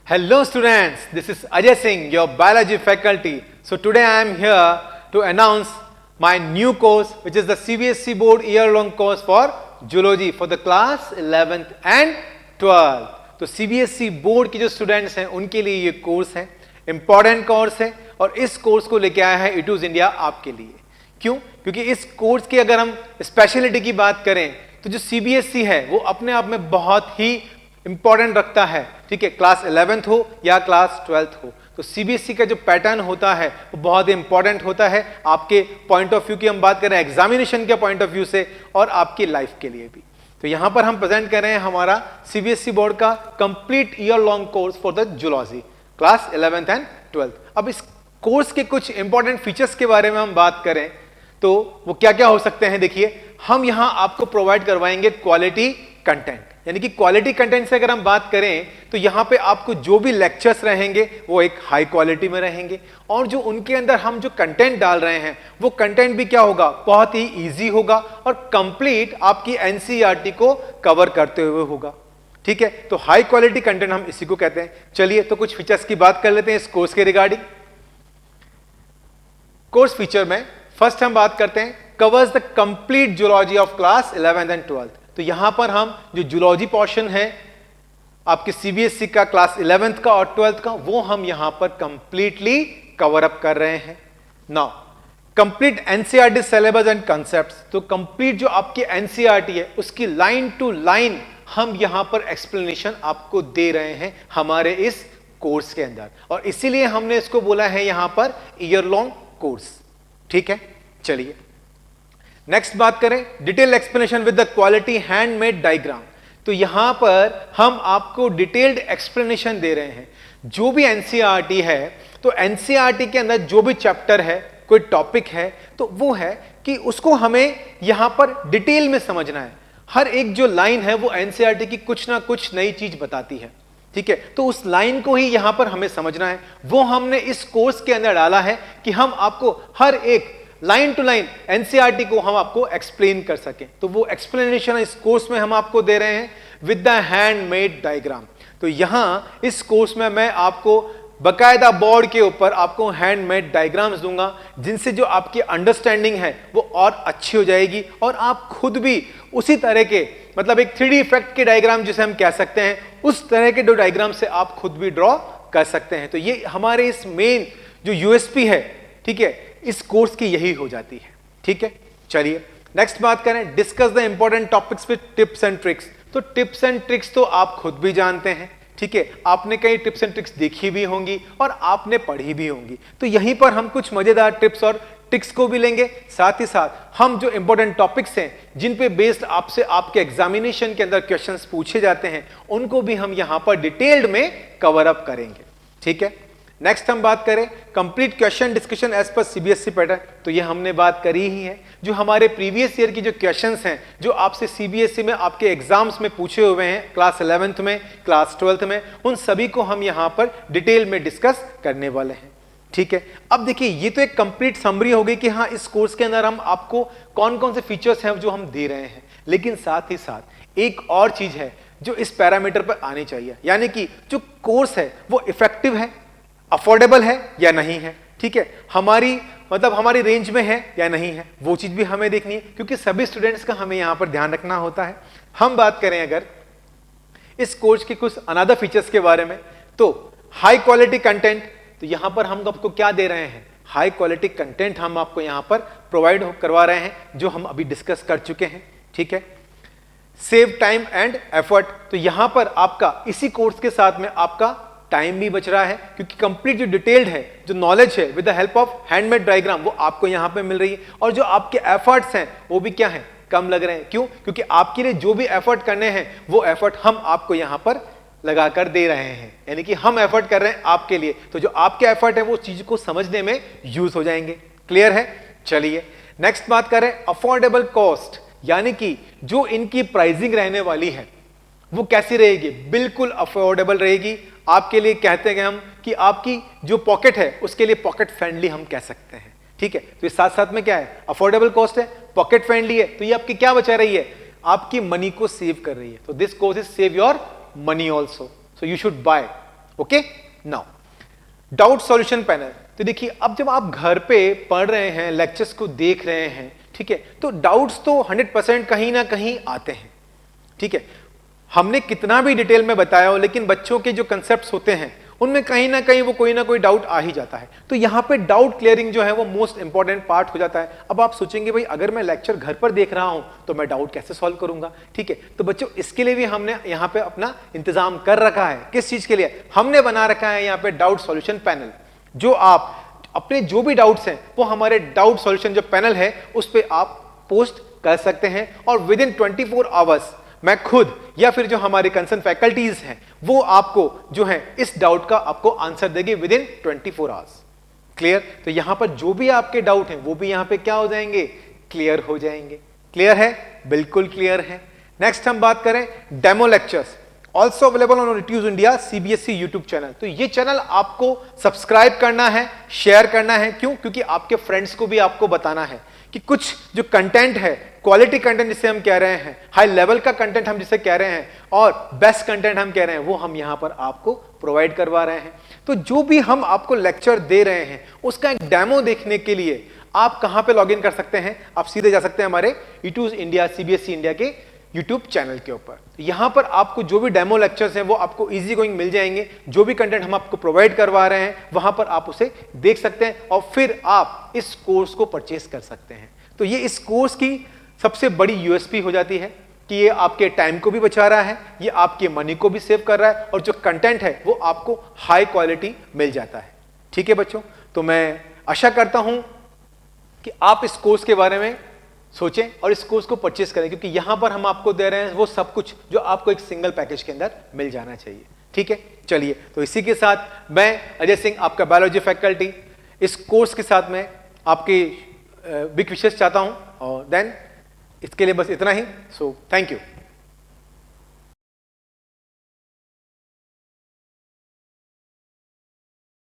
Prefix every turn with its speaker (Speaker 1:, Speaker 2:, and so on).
Speaker 1: Hello students, this is Ajay Singh, your biology faculty. So today I am here to announce my new course, which is the CBSE board year-long course for zoology for the class 11th and 12th. तो CBSE board के जो students हैं उनके लिए ये course है, important course है और इस कोर्स को लेके आया है इटूज इंडिया आपके लिए। क्यों? क्योंकि इस कोर्स की अगर हम स्पेशलिटी की बात करें तो जो CBSE है वो अपने आप में बहुत ही इंपॉर्टेंट रखता है, ठीक है, क्लास 11th हो या क्लास 12th हो। तो CBSE का जो पैटर्न होता है वो बहुत ही इंपॉर्टेंट होता है आपके पॉइंट ऑफ व्यू की हम बात करें, एग्जामिनेशन के पॉइंट ऑफ व्यू से और आपकी लाइफ के लिए भी। तो यहां पर हम प्रेजेंट कर रहे हैं हमारा CBSE बोर्ड का complete year long course for the zoology class 11th and 12th। अब इस कोर्स के कुछ इंपॉर्टेंट फीचर्स के बारे में हम बात करें तो वो क्या क्या हो सकते हैं। देखिए, हम यहां आपको प्रोवाइड करवाएंगे क्वालिटी कंटेंट, यानी कि क्वालिटी कंटेंट से अगर हम बात करें तो यहां पे आपको जो भी लेक्चर्स रहेंगे वो एक हाई क्वालिटी में रहेंगे और जो उनके अंदर हम जो कंटेंट डाल रहे हैं वो कंटेंट भी क्या होगा, बहुत ही इजी होगा और कंप्लीट आपकी एनसीईआरटी को कवर करते हुए होगा। ठीक है, तो हाई क्वालिटी कंटेंट हम इसी को कहते हैं। चलिए तो कुछ फीचर्स की बात कर लेते हैं इस कोर्स के रिगार्डिंग। कोर्स फीचर में फर्स्ट हम बात करते हैं covers the complete zoology of class 11th and 12th। तो यहां पर हम जो जूलॉजी पोर्शन है आपके CBSE का क्लास 11th का और 12th का वो हम यहां पर कंप्लीटली कवर अप कर रहे हैं। Now complete NCERT syllabus and concepts, तो कंप्लीट जो आपकी एनसीईआरटी है उसकी लाइन टू लाइन हम यहां पर एक्सप्लेनेशन आपको दे रहे हैं हमारे इस कोर्स के अंदर और इसीलिए हमने इसको बोला है यहां पर ईयर लॉन्ग कोर्स। ठीक है, चलिए नेक्स्ट बात करें detail explanation with the quality handmade diagram. तो यहां पर हम आपको डिटेल्ड एक्सप्लेनेशन दे रहे हैं। जो भी एनसीईआरटी है तो एनसीईआरटी के अंदर जो भी चैप्टर है, कोई टॉपिक है तो वो है कि उसको हमें यहां पर डिटेल में समझना है। हर एक जो लाइन है वो एनसीईआरटी की कुछ ना कुछ नई चीज बताती है। ठीक है, तो उस लाइन को ही यहां पर हमें समझना है। वो हमने इस कोर्स के अंदर डाला है कि हम आपको हर एक लाइन टू लाइन एनसीईआरटी को हम आपको एक्सप्लेन कर सकें। तो वो एक्सप्लेनेशन इस कोर्स में हम आपको दे रहे हैं विद द हैंडमेड डायग्राम। तो यहां इस कोर्स में मैं आपको बकायदा बोर्ड के ऊपर आपको हैंडमेड डायग्राम्स दूंगा जिनसे जो आपकी अंडरस्टैंडिंग है वो और अच्छी हो जाएगी और आप खुद भी उसी तरह के, मतलब एक 3D इफेक्ट के डायग्राम जिसे हम कह सकते हैं, उस तरह के दो डायग्राम से आप खुद भी ड्रॉ कर सकते हैं। तो ये हमारे इस मेन जो यूएसपी है, ठीक है, इस कोर्स की यही हो जाती है। ठीक है, चलिए नेक्स्ट बात करें discuss the important topics with tips and tricks. तो टिप्स एंड ट्रिक्स तो आप खुद भी जानते हैं, ठीक है, आपने कई टिप्स एंड ट्रिक्स देखी भी होंगी और आपने पढ़ी भी होंगी। तो यहीं पर हम कुछ मजेदार टिप्स और ट्रिक्स को भी लेंगे, साथ ही साथ हम जो इंपॉर्टेंट टॉपिक्स हैं जिन पे बेस्ड आपसे आपके एग्जामिनेशन के अंदर क्वेश्चंस पूछे जाते हैं उनको भी हम यहां पर डिटेल्ड में कवर अप करेंगे। ठीक है, नेक्स्ट हम बात करें complete question discussion as per CBSE pattern. तो ये हमने बात करी ही है, जो हमारे प्रीवियस ईयर की जो क्वेश्चंस हैं जो आपसे CBSE में आपके एग्जाम्स में पूछे हुए हैं क्लास 11th में, क्लास 12th में, उन सभी को हम यहां पर डिटेल में डिस्कस करने वाले हैं। ठीक है, अब देखिए ये तो एक कंप्लीट समरी हो गई कि हाँ इस कोर्स के अंदर हम आपको कौन कौन से फीचर्स हैं जो हम दे रहे हैं, लेकिन साथ ही साथ एक और चीज है जो इस पैरामीटर पर आनी चाहिए, यानी कि जो कोर्स है वो इफेक्टिव है, अफोर्डेबल है या नहीं है। ठीक है, हमारी रेंज में है या नहीं है, वो चीज भी हमें देखनी है क्योंकि सभी स्टूडेंट्स का हमें यहां पर ध्यान रखना होता है। हम बात करें अगर इस कोर्स के कुछ अनदर फीचर्स के बारे में तो हाई क्वालिटी कंटेंट, तो यहां पर हम आपको क्या दे रहे हैं, हाई क्वालिटी कंटेंट हम आपको यहां पर प्रोवाइड करवा रहे हैं जो हम अभी डिस्कस कर चुके हैं। ठीक है, सेव टाइम एंड एफर्ट, तो यहां पर आपका इसी कोर्स के साथ में आपका टाइम भी बच रहा है क्योंकि कंप्लीट जो डिटेल्ड है, जो नॉलेज है with the help of handmade diagram वो आपको यहां पे मिल रही है और जो आपके एफर्ट्स हैं वो भी क्या है, कम लग रहे हैं। क्यों? क्योंकि आपके लिए जो भी एफर्ट करने हैं वो एफर्ट हम आपको यहां पर लगाकर दे रहे हैं, यानी कि हम एफर्ट कर रहे हैं आपके लिए, तो जो आपके एफर्ट है वो चीज को समझने में यूज हो जाएंगे। क्लियर है? चलिए नेक्स्ट बात करें अफोर्डेबल कॉस्ट, यानी कि जो इनकी प्राइसिंग रहने वाली है वो कैसी रहेगी, बिल्कुल अफोर्डेबल रहेगी आपके लिए। कहते हैं हम कि आपकी जो पॉकेट है उसके लिए पॉकेट फ्रेंडली हम कह सकते हैं। ठीक है, तो इस साथ साथ में क्या है, अफोर्डेबल कॉस्ट है, पॉकेट फ्रेंडली है, तो ये आपकी क्या बचा रही है, आपकी मनी को सेव कर रही है। तो this course is save your money also, so you should buy okay, now doubt solution panel. तो देखिए, अब जब आप घर पे पढ़ रहे हैं, लेक्चर्स को देख रहे हैं, ठीक है, तो डाउट्स तो 100% कहीं ना कहीं आते हैं, ठीक है। हमने कितना भी डिटेल में बताया हो, लेकिन बच्चों के जो कंसेप्ट्स होते हैं उनमें कहीं ना कहीं वो कोई ना कोई डाउट आ ही जाता है। तो यहां पे डाउट क्लियरिंग जो है वो मोस्ट इंपॉर्टेंट पार्ट हो जाता है। अब आप सोचेंगे भाई अगर मैं लेक्चर घर पर देख रहा हूं तो मैं डाउट कैसे सॉल्व करूंगा, ठीक है। तो बच्चों इसके लिए भी हमने यहां पे अपना इंतजाम कर रखा है। किस चीज के लिए? हमने बना रखा है यहां पे डाउट सॉल्यूशन पैनल, जो आप अपने जो भी डाउट्स हैं वो हमारे डाउट सॉल्यूशन जो पैनल है उस पर आप पोस्ट कर सकते हैं, और विद इन 24 आवर्स मैं खुद या फिर जो हमारे कंसर्न फैकल्टीज हैं वो आपको जो है इस डाउट का आपको आंसर देंगे विद इन 24 आवर्स। क्लियर? तो यहां पर जो भी आपके डाउट हैं वो भी यहां पे क्या हो जाएंगे? क्लियर हो जाएंगे। क्लियर है? बिल्कुल क्लियर है। नेक्स्ट हम बात करें demo lectures, also available on रिट्यूज इंडिया सीबीएसई यूट्यूब चैनल। तो ये चैनल आपको सब्सक्राइब करना है, शेयर करना है। क्यों? क्योंकि आपके फ्रेंड्स को भी आपको बताना है कि कुछ जो कंटेंट है, क्वालिटी कंटेंट जिसे हम कह रहे हैं, हाई लेवल का कंटेंट हम जिसे कह रहे हैं, और बेस्ट कंटेंट हम कह रहे हैं, वो हम यहां पर आपको प्रोवाइड करवा रहे हैं। तो जो भी हम आपको लेक्चर दे रहे हैं उसका एक डेमो देखने के लिए आप कहां पे लॉग इन कर सकते हैं? आप सीधे जा सकते हैं हमारे रिट्यूज इंडिया सीबीएसई इंडिया के यूट्यूब चैनल के ऊपर। यहां पर आपको जो भी डेमो लेक्चर्स हैं वो आपको इजी गोइंग मिल जाएंगे। जो भी कंटेंट हम आपको प्रोवाइड करवा रहे हैं वहां पर आप उसे देख सकते हैं, और फिर आप इस कोर्स को परचेस कर सकते हैं। तो ये इस कोर्स की सबसे बड़ी यूएसपी हो जाती है कि ये आपके टाइम को भी बचा रहा है, ये आपके मनी को भी सेव कर रहा है, और जो कंटेंट है वो आपको हाई क्वालिटी मिल जाता है। ठीक है बच्चों, तो मैं आशा करता हूं कि आप इस कोर्स के बारे में सोचें और इस कोर्स को परचेस करें, क्योंकि यहां पर हम आपको दे रहे हैं वो सब कुछ जो आपको एक सिंगल पैकेज के अंदर मिल जाना चाहिए। ठीक है, चलिए, तो इसी के साथ मैं अजय सिंह, आपका बायोलॉजी फैकल्टी, इस कोर्स के साथ में आपकी बिग विशेष चाहता हूं, और देन इसके लिए बस इतना ही। So thank you.